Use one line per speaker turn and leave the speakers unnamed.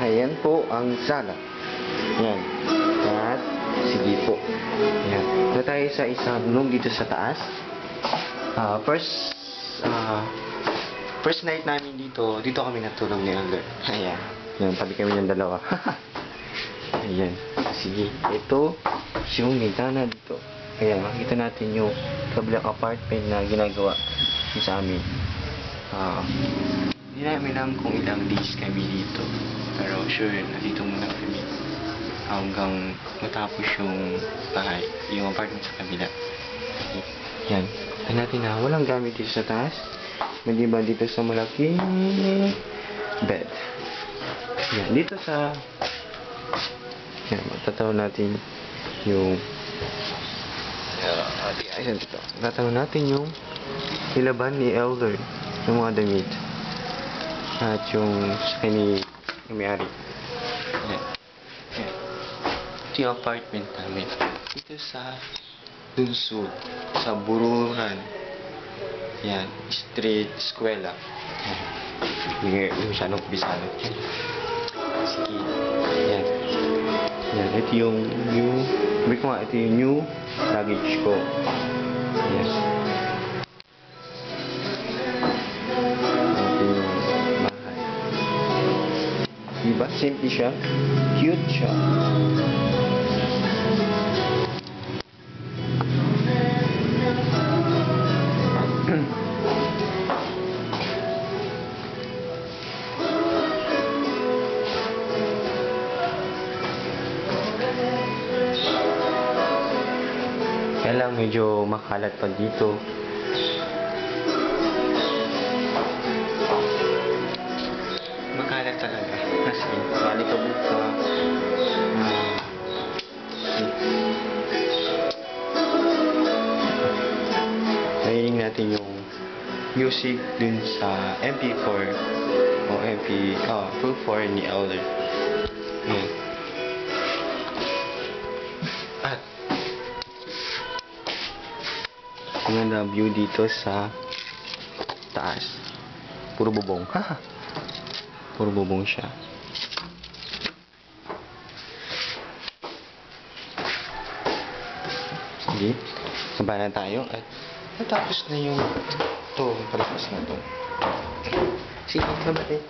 Ayan po ang sala. Yan. At, sige po. Yan. Na tayo sa isang room dito sa taas. First night namin dito kami natulog ni Elder. Ayan. Yan, tabi kami ng dalawa. Ayan. Sige. Ito, yung nintana dito. Ayan, makikita natin yung kabilang apartment na ginagawa sa amin. Hindi namin alam kung ilang days kami dito. Pero sure, nandito muna kami hanggang matapos yung bahay, yung apartment sa kabila. Yan. Tignan natin na walang gamit dito sa taas. Maliban dito sa malaking bed. Yan. Dito sa... Yan. Matataw natin yung... Ayan dito. Matataw natin yung nilaban ni Elder ng mga damit. At yung sa ni may-ari. Yan. Yan. Ito yung apartment namin. Dito sa Dunsud, sa Bururan. Yan. Street, eskwela. Yan. Hindi masyadong bisado. Yan. Sige. Yan. Yan. Ito yung new, ito yung new luggage ko. Yan. Diba? Simple siya. Cute siya. Kaya lang medyo makalat pa dito. Makalat talaga. Kasi malikabot ka. Nailing natin yung music dun sa MP4 o MP4 ni Elder. Yan. At maganda view dito sa taas. Puro bubong. Puro bubong siya. Sige. Saba na tayo at natapos na yung ito. Palapas na ito. Sige, nabatin.